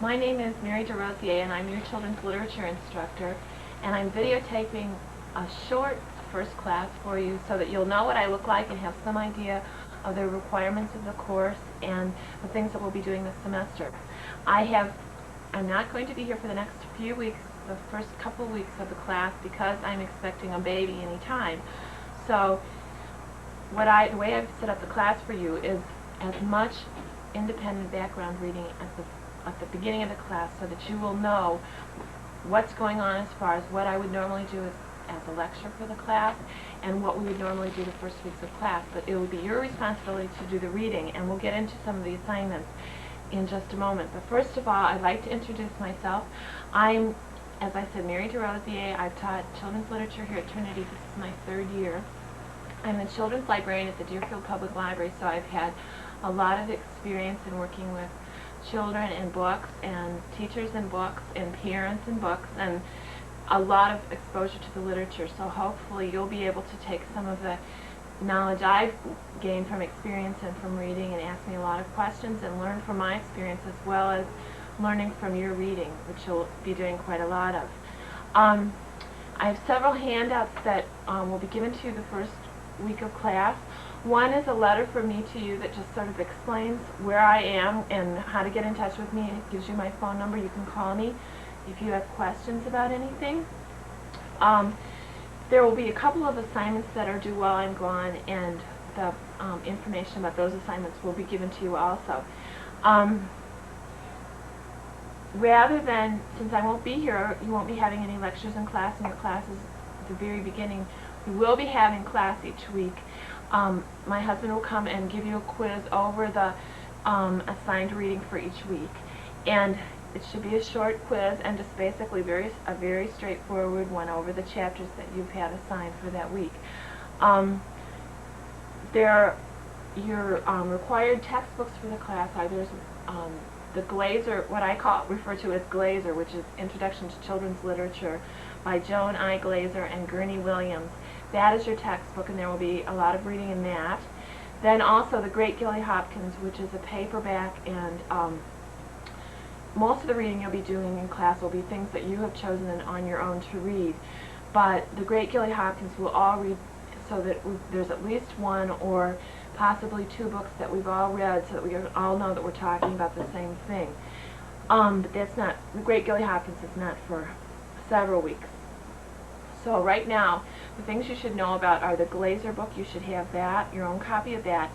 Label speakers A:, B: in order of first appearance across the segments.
A: My name is Mary DeRosier, and I'm your children's literature instructor, and I'm videotaping a short first class for you so that you'll know what I look like and have some idea of the requirements of the course and the things that we'll be doing this semester. I'm not going to be here for the next few weeks, the first couple weeks of the class, because I'm expecting a baby any time. So the way I've set up the class for you is as much independent background reading at the beginning of the class, so that you will know what's going on as far as what I would normally do as a lecture for the class and what we would normally do the first weeks of class. But it will be your responsibility to do the reading, and we'll get into some of the assignments in just a moment. But first of all, I'd like to introduce myself. I'm, as I said, Mary DeRosier. I've taught children's literature here at Trinity. This is my third year. I'm the children's librarian at the Deerfield Public Library, so I've had a lot of experience in working with children and books and teachers and books and parents and books, and a lot of exposure to the literature. So hopefully you'll be able to take some of the knowledge I've gained from experience and from reading and ask me a lot of questions and learn from my experience, as well as learning from your reading, which you'll be doing quite a lot of. I have several handouts that will be given to you the first week of class. One is a letter from me to you that just sort of explains where I am and how to get in touch with me. It gives you my phone number. You can call me if you have questions about anything. There will be a couple of assignments that are due while I'm gone, and the information about those assignments will be given to you also. Rather than, since I won't be here, you won't be having any lectures in class, and your classes at the very beginning. We will be having class each week. My husband will come and give you a quiz over the assigned reading for each week, and it should be a short quiz and just basically a very straightforward one over the chapters that you've had assigned for that week. Your required textbooks for the class are the Glaser, what I refer to as Glaser, which is Introduction to Children's Literature by Joan I. Glaser and Gurney Williams. That is your textbook, and there will be a lot of reading in that. Then also the Great Gilly Hopkins, which is a paperback, and most of the reading you'll be doing in class will be things that you have chosen on your own to read. But the Great Gilly Hopkins we'll all read, so that there's at least one or possibly two books that we've all read, so that we all know that we're talking about the same thing. But that's not, the Great Gilly Hopkins is not for several weeks. So right now, the things you should know about are the Glaser book. You should have that, your own copy of that.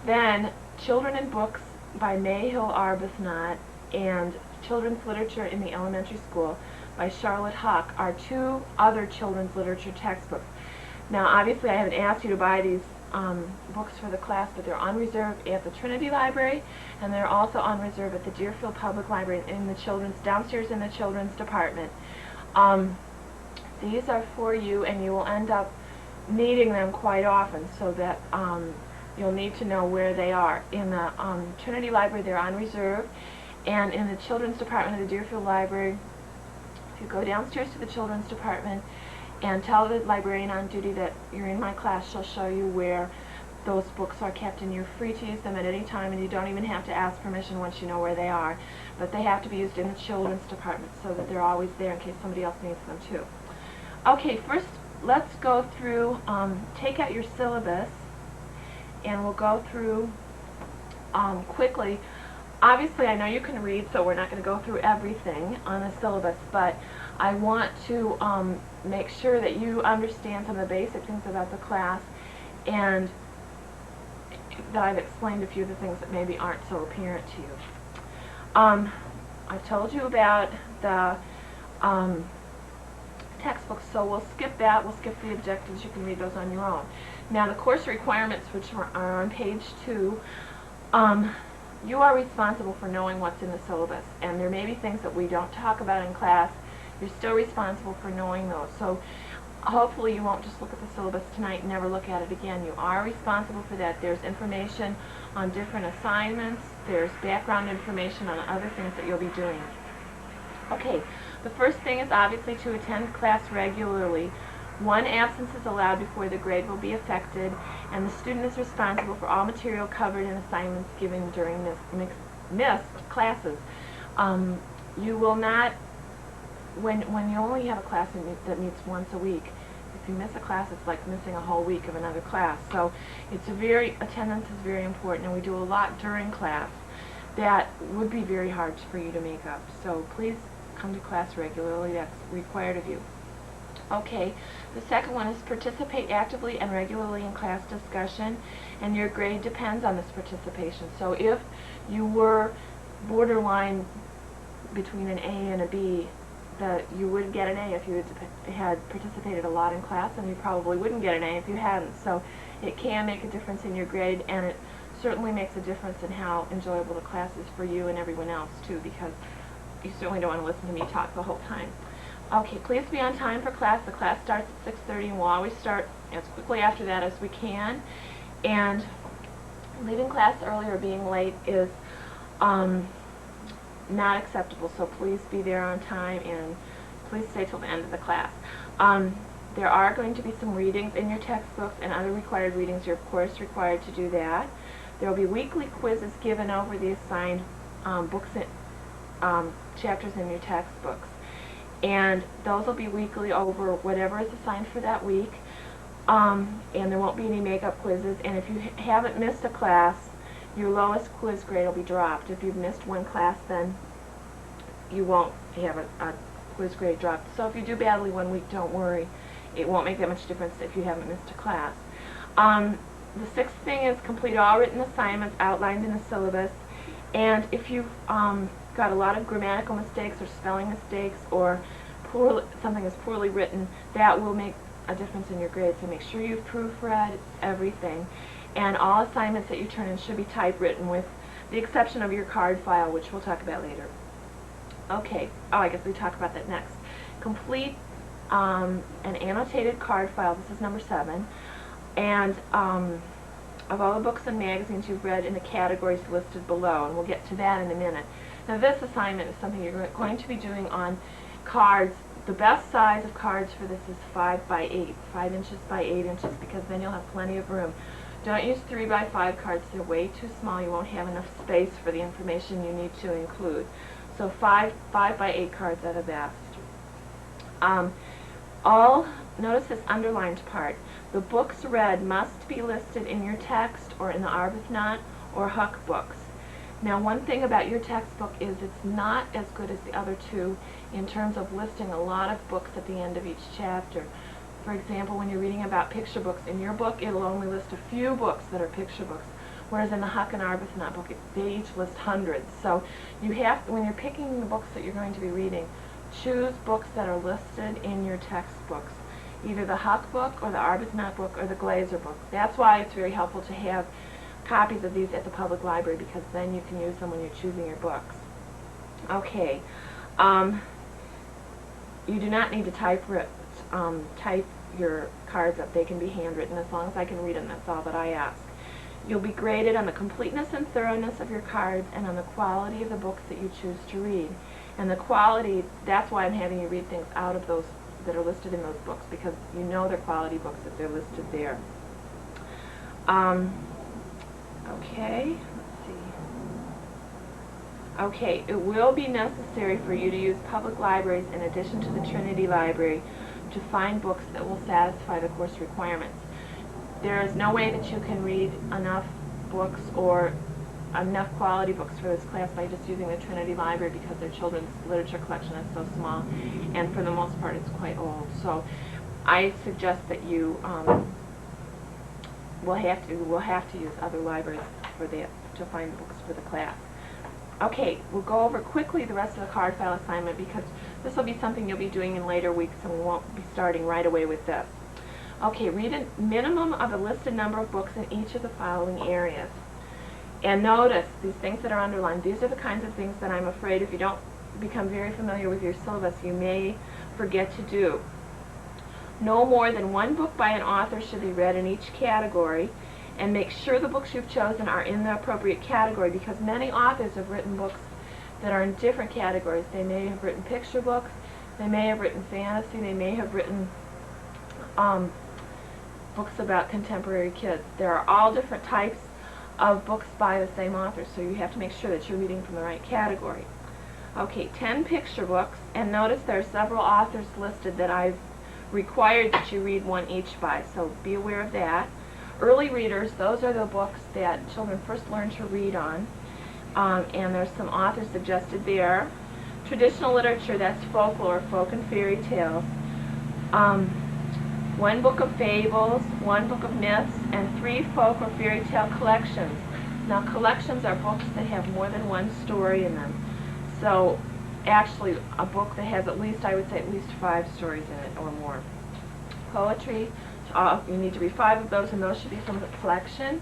A: Then Children and Books by Mayhill Arbuthnot and Children's Literature in the Elementary School by Charlotte Huck are two other children's literature textbooks. Now obviously I haven't asked you to buy these books for the class, but they're on reserve at the Trinity Library, and they're also on reserve at the Deerfield Public Library in the downstairs in the children's department. These are for you, and you will end up needing them quite often, so that you'll need to know where they are. In the Trinity Library, they're on reserve, and in the children's department of the Deerfield Library, if you go downstairs to the children's department and tell the librarian on duty that you're in my class, she'll show you where those books are kept, and you're free to use them at any time, and you don't even have to ask permission once you know where they are. But they have to be used in the children's department so that they're always there in case somebody else needs them too. Okay, first let's go through, take out your syllabus, and we'll go through quickly. Obviously I know you can read, so we're not going to go through everything on the syllabus, but I want to make sure that you understand some of the basic things about the class, and that I've explained a few of the things that maybe aren't so apparent to you. I've told you about the textbooks, so we'll skip that. We'll skip the objectives. You can read those on your own. Now the course requirements, which are on page 2, you are responsible for knowing what's in the syllabus, and there may be things that we don't talk about in class. You're still responsible for knowing those. So hopefully you won't just look at the syllabus tonight and never look at it again. You are responsible for that. There's information on different assignments. There's background information on other things that you'll be doing. Okay, the first thing is obviously to attend class regularly. One absence is allowed before the grade will be affected, and the student is responsible for all material covered in assignments given during missed classes. You will not, when you only have a class that meets once a week, if you miss a class, it's like missing a whole week of another class. So attendance is very important, and we do a lot during class that would be very hard for you to make up. So please come to class regularly. That's required of you. Okay, the second one is participate actively and regularly in class discussion, and your grade depends on this participation. So if you were borderline between an A and a B, you would get an A if you had participated a lot in class, and you probably wouldn't get an A if you hadn't. So it can make a difference in your grade, and it certainly makes a difference in how enjoyable the class is for you and everyone else too, because you certainly don't want to listen to me talk the whole time. Okay, please be on time for class. The class starts at 6:30, and we'll always start as quickly after that as we can. And leaving class early or being late is not acceptable, so please be there on time, and please stay till the end of the class. There are going to be some readings in your textbooks and other required readings. You're of course required to do that. There will be weekly quizzes given over the assigned books and chapters in your textbooks, and those will be weekly over whatever is assigned for that week. And there won't be any makeup quizzes, and if you haven't missed a class, your lowest quiz grade will be dropped. If you've missed one class, then you won't have a quiz grade dropped. So if you do badly one week, don't worry. It won't make that much difference if you haven't missed a class. The sixth thing is complete all written assignments outlined in the syllabus. And if you've got a lot of grammatical mistakes or spelling mistakes, or something is poorly written, that will make a difference in your grade. So make sure you've proofread everything. And all assignments that you turn in should be typewritten, with the exception of your card file, which we'll talk about later. Okay, I guess we talk about that next. Complete an annotated card file. This is number 7. And of all the books and magazines you've read in the categories listed below, and we'll get to that in a minute. Now this assignment is something you're going to be doing on cards. The best size of cards for this is 5 by 8, 5 inches by 8 inches, because then you'll have plenty of room. Don't use 3 by 5 cards. They're way too small. You won't have enough space for the information you need to include. So 5 by 8 cards are the best. Notice this underlined part. The books read must be listed in your text or in the Arbuthnot or Huck books. Now, one thing about your textbook is it's not as good as the other two in terms of listing a lot of books at the end of each chapter. For example, when you're reading about picture books, in your book it'll only list a few books that are picture books, whereas in the Huck and Arbuthnot book they each list hundreds. So you have, when you're picking the books that you're going to be reading, choose books that are listed in your textbooks, either the Huck book or the Arbuthnot book or the Glaser book. That's why it's very helpful to have copies of these at the public library, because then you can use them when you're choosing your books. Okay, you do not need to type your cards up. They can be handwritten as long as I can read them. That's all that I ask. You'll be graded on the completeness and thoroughness of your cards and on the quality of the books that you choose to read. And the quality, that's why I'm having you read things out of those that are listed in those books, because you know they're quality books if they're listed there. Okay, let's see. Okay, it will be necessary for you to use public libraries in addition to the Trinity Library to find books that will satisfy the course requirements. There is no way that you can read enough books or enough quality books for this class by just using the Trinity Library, because their children's literature collection is so small, and for the most part it's quite old. So I suggest that you will have to use other libraries for that, to find books for the class. Okay, we'll go over quickly the rest of the card file assignment, because this will be something you'll be doing in later weeks, and we won't be starting right away with this. Okay, read a minimum of a listed number of books in each of the following areas. And notice these things that are underlined. These are the kinds of things that I'm afraid if you don't become very familiar with your syllabus, you may forget to do. No more than one book by an author should be read in each category, and make sure the books you've chosen are in the appropriate category, because many authors have written books that are in different categories. They may have written picture books, they may have written fantasy, they may have written books about contemporary kids. There are all different types of books by the same author, so you have to make sure that you're reading from the right category. Okay, 10 picture books, and notice there are several authors listed that I've required that you read one each by, so be aware of that. Early readers, those are the books that children first learn to read on, and there's some authors suggested there. Traditional literature, that's folklore, folk and fairy tales. One book of fables, one book of myths, and 3 folk or fairy tale collections. Now, collections are books that have more than one story in them. So, actually, a book that has at least, I would say, at least 5 stories in it or more. Poetry, you need to read 5 of those, and those should be from the collection.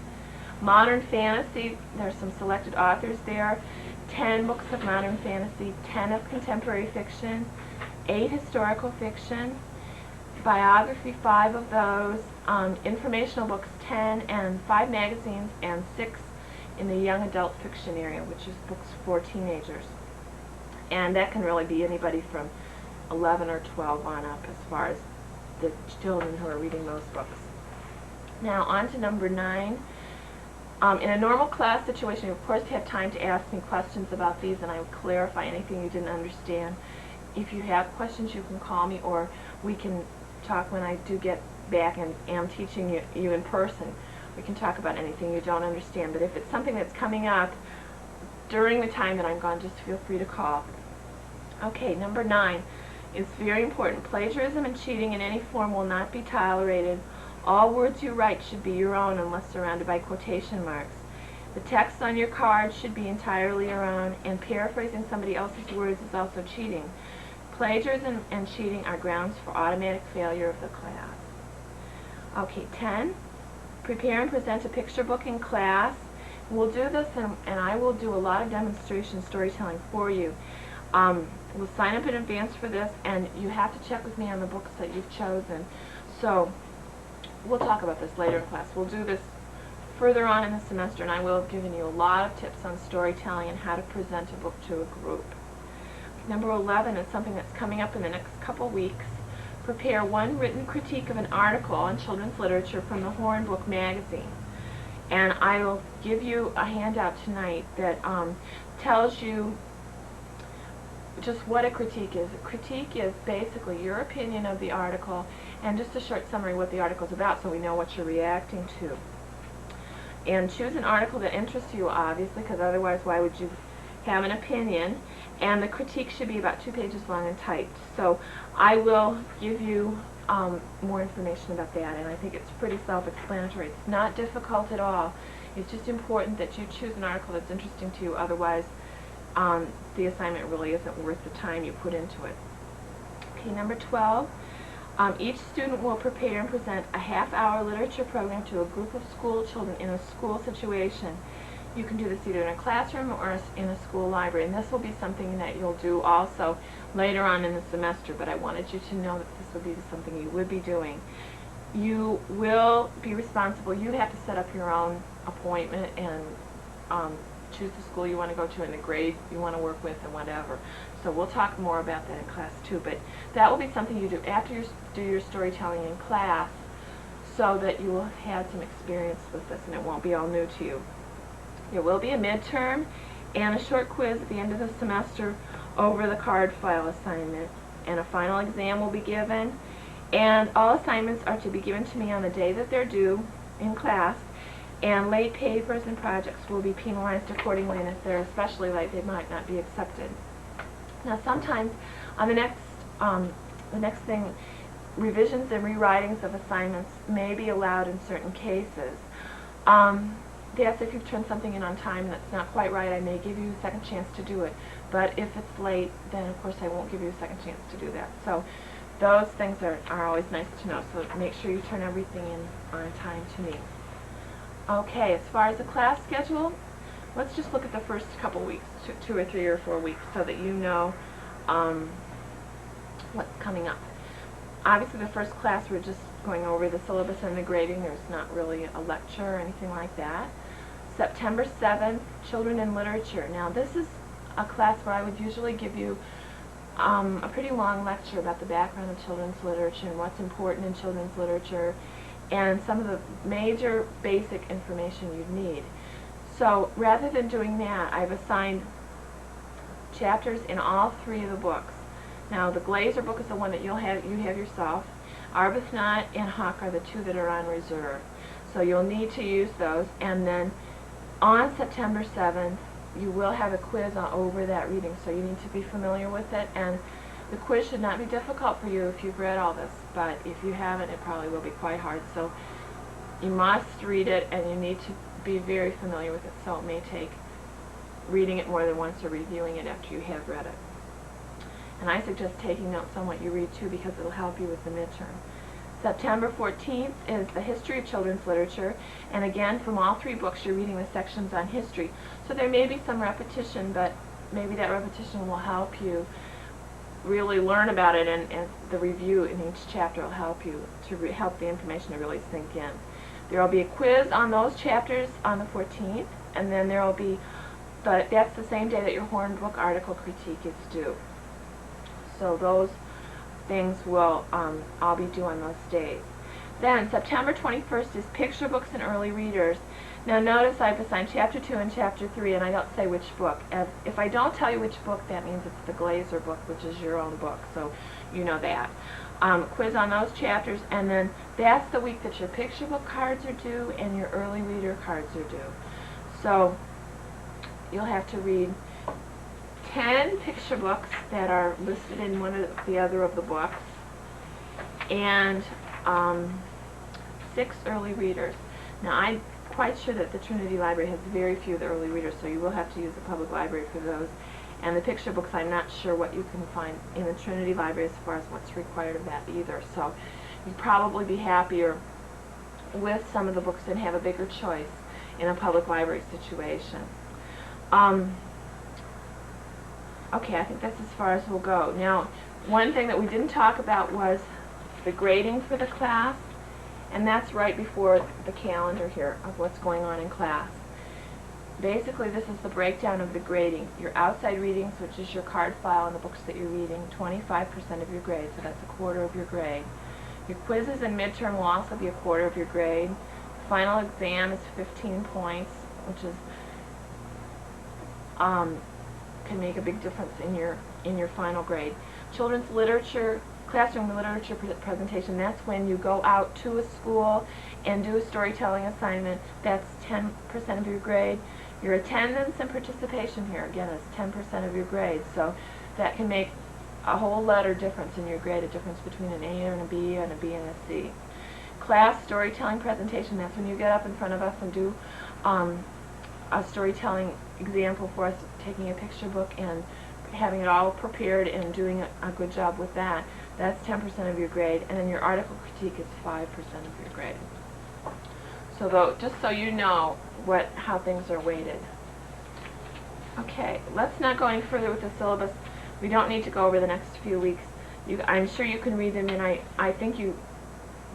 A: Modern fantasy, there's some selected authors there. 10 books of modern fantasy, 10 of contemporary fiction, 8 historical fiction, biography, 5 of those, informational books, 10, and 5 magazines, and 6 in the young adult fiction area, which is books for teenagers. And that can really be anybody from 11 or 12 on up as far as the children who are reading those books. Now on to number 9. In a normal class situation, you of course have time to ask me questions about these, and I will clarify anything you didn't understand. If you have questions, you can call me, or we can talk when I do get back and am teaching you in person. We can talk about anything you don't understand, but if it's something that's coming up during the time that I'm gone, just feel free to call. Okay, number 9 is very important. Plagiarism and cheating in any form will not be tolerated. All words you write should be your own unless surrounded by quotation marks. The text on your card should be entirely your own, and paraphrasing somebody else's words is also cheating. Plagiarism and cheating are grounds for automatic failure of the class. Okay, 10. Prepare and present a picture book in class. We'll do this, and I will do a lot of demonstration storytelling for you. We'll sign up in advance for this, and you have to check with me on the books that you've chosen. So we'll talk about this later in class. We'll do this further on in the semester, and I will have given you a lot of tips on storytelling and how to present a book to a group. Number 11 is something that's coming up in the next couple weeks. Prepare one written critique of an article on children's literature from the Horn Book magazine. And I will give you a handout tonight that tells you just what a critique is. A critique is basically your opinion of the article and just a short summary of what the article is about, so we know what you're reacting to. And choose an article that interests you, obviously, because otherwise why would you have an opinion? And the critique should be about 2 pages long and typed. So I will give you more information about that, and I think it's pretty self-explanatory. It's not difficult at all. It's just important that you choose an article that's interesting to you, otherwise the assignment really isn't worth the time you put into it. Okay, number 12. Each student will prepare and present a half-hour literature program to a group of school children in a school situation. You can do this either in a classroom or in a school library, and this will be something that you'll do also later on in the semester, but I wanted you to know that this would be something you would be doing. You will be responsible. You have to set up your own appointment and choose the school you want to go to and the grade you want to work with and whatever. So we'll talk more about that in class too, but that will be something you do after you do your storytelling in class, so that you will have had some experience with this and it won't be all new to you. There will be a midterm and a short quiz at the end of the semester over the card file assignment, and a final exam will be given, and all assignments are to be given to me on the day that they're due in class, and late papers and projects will be penalized accordingly, and if they're especially late, they might not be accepted. Now sometimes on the next thing, revisions and rewritings of assignments may be allowed in certain cases. That's if you've turned something in on time and it's not quite right, I may give you a second chance to do it. But if it's late, then of course I won't give you a second chance to do that. So those things are always nice to know, so make sure you turn everything in on time to me. Okay, as far as the class schedule, let's just look at the first couple weeks, 2 or 3 or 4 weeks, so that you know what's coming up. Obviously the first class we're just going over the syllabus and the grading. There's not really a lecture or anything like that. September 7th, Children in Literature. Now this is a class where I would usually give you a pretty long lecture about the background of children's literature and what's important in children's literature and some of the major basic information you'd need. So rather than doing that, I've assigned chapters in all 3 of the books. Now the Glaser book is the one that you have yourself. Arbuthnot and Huck are the 2 that are on reserve. So you'll need to use those, and then on September 7th you will have a quiz over that reading, so you need to be familiar with it, and the quiz should not be difficult for you if you've read all this, but if you haven't, it probably will be quite hard. So you must read it, and you need to be very familiar with it, so it may take reading it more than once or reviewing it after you have read it. And I suggest taking notes on what you read too, because it'll help you with the midterm. September 14th is the history of children's literature, and again, from all 3 books you're reading the sections on history. So there may be some repetition, but maybe that repetition will help you really learn about it, and the review in each chapter will help you to help the information to really sink in. There will be a quiz on those chapters on the 14th, and then there will be, but that's the same day that your Hornbook article critique is due. So those things will all be due on those days. Then September 21st is picture books and early readers. Now notice I've assigned chapter 2 and chapter 3, and I don't say which book. If I don't tell you which book, that means it's the Glaser book, which is your own book, so you know that. Quiz on those chapters, and then that's the week that your picture book cards are due and your early reader cards are due. So you'll have to read 10 picture books that are listed in one of the other of the books, and 6 early readers. Now I'm quite sure that the Trinity Library has very few of the early readers, so you will have to use the public library for those. And the picture books, I'm not sure what you can find in the Trinity Library as far as what's required of that either. So you'd probably be happier with some of the books and have a bigger choice in a public library situation. Okay, I think that's as far as we'll go. Now, one thing that we didn't talk about was the grading for the class, and that's right before the calendar here of what's going on in class. Basically, this is the breakdown of the grading. Your outside readings, which is your card file and the books that you're reading, 25% of your grade, so that's a quarter of your grade. Your quizzes and midterm will also be a quarter of your grade. Final exam is 15 points, which is can make a big difference in your final grade. Children's literature, classroom literature presentation, that's when you go out to a school and do a storytelling assignment. That's 10% of your grade. Your attendance and participation here, again, is 10% of your grade. So that can make a whole letter difference in your grade, a difference between an A and a B and a B and a C. Class storytelling presentation, that's when you get up in front of us and do a storytelling example for us, taking a picture book and having it all prepared and doing a good job with that. That's 10% of your grade, and then your article critique is 5% of your grade. So just so you know how things are weighted. Okay, let's not go any further with the syllabus. We don't need to go over the next few weeks. I'm sure you can read them, and I think it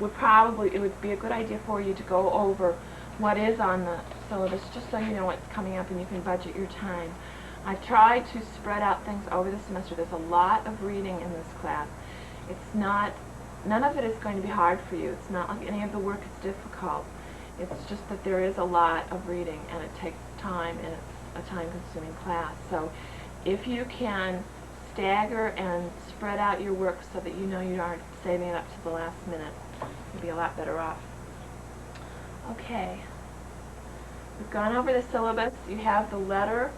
A: would be a good idea for you to go over what is on the syllabus, just so you know what's coming up and you can budget your time. I've tried to spread out things over the semester. There's a lot of reading in this class. None of it is going to be hard for you. It's not like any of the work is difficult. It's just that there is a lot of reading, and it takes time, and it's a time-consuming class. So if you can stagger and spread out your work so that you know you aren't saving it up to the last minute, you'll be a lot better off. Okay, we've gone over the syllabus. You have the letter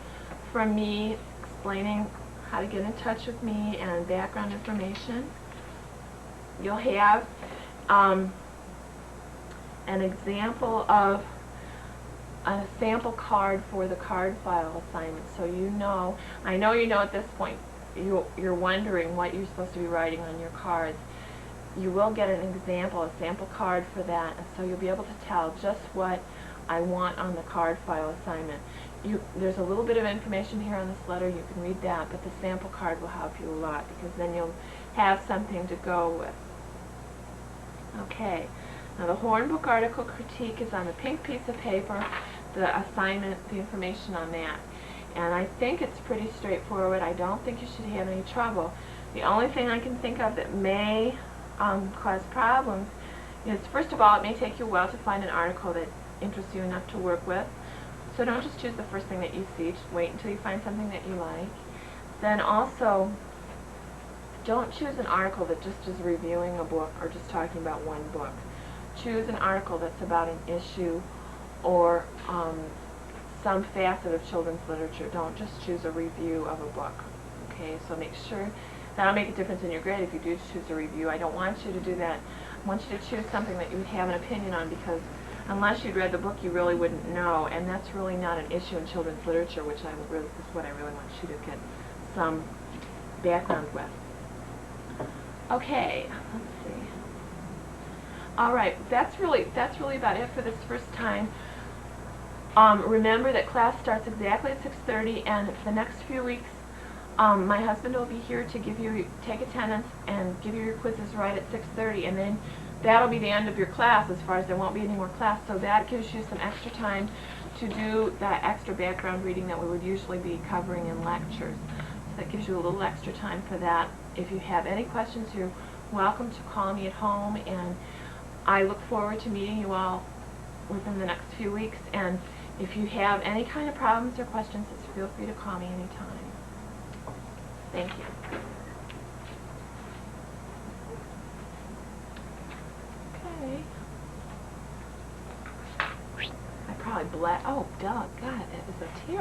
A: from me explaining how to get in touch with me and background information. You'll have an example of a sample card for the card file assignment, so you know, I know you know at this point, you're wondering what you're supposed to be writing on your cards. You will get an example, a sample card for that, and so you'll be able to tell just what I want on the card file assignment. There's a little bit of information here on this letter, you can read that, but the sample card will help you a lot, because then you'll have something to go with. Okay, now the Hornbook article critique is on the pink piece of paper, the assignment, the information on that. And I think it's pretty straightforward. I don't think you should have any trouble. The only thing I can think of that may cause problems is, first of all, it may take you a while to find an article that interests you enough to work with. So don't just choose the first thing that you see. Just wait until you find something that you like. Then also, don't choose an article that just is reviewing a book or just talking about one book. Choose an article that's about an issue or some facet of children's literature. Don't just choose a review of a book. Okay, so make sure that'll make a difference in your grade if you do choose a review. I don't want you to do that. I want you to choose something that you would have an opinion on, because unless you'd read the book, you really wouldn't know, and that's really not an issue in children's literature, which is what I really want you to get some background with. Okay, let's see. All right, that's really about it for this first time. Remember that class starts exactly at 6:30, and for the next few weeks, my husband will be here to take attendance and give you your quizzes right at 6:30, and then that'll be the end of your class as far as there won't be any more class. So that gives you some extra time to do that extra background reading that we would usually be covering in lectures. So that gives you a little extra time for that. If you have any questions, you're welcome to call me at home, and I look forward to meeting you all within the next few weeks. And if you have any kind of problems or questions, just feel free to call me anytime. Thank you. Okay. I probably oh, Doug, God, that was a tear.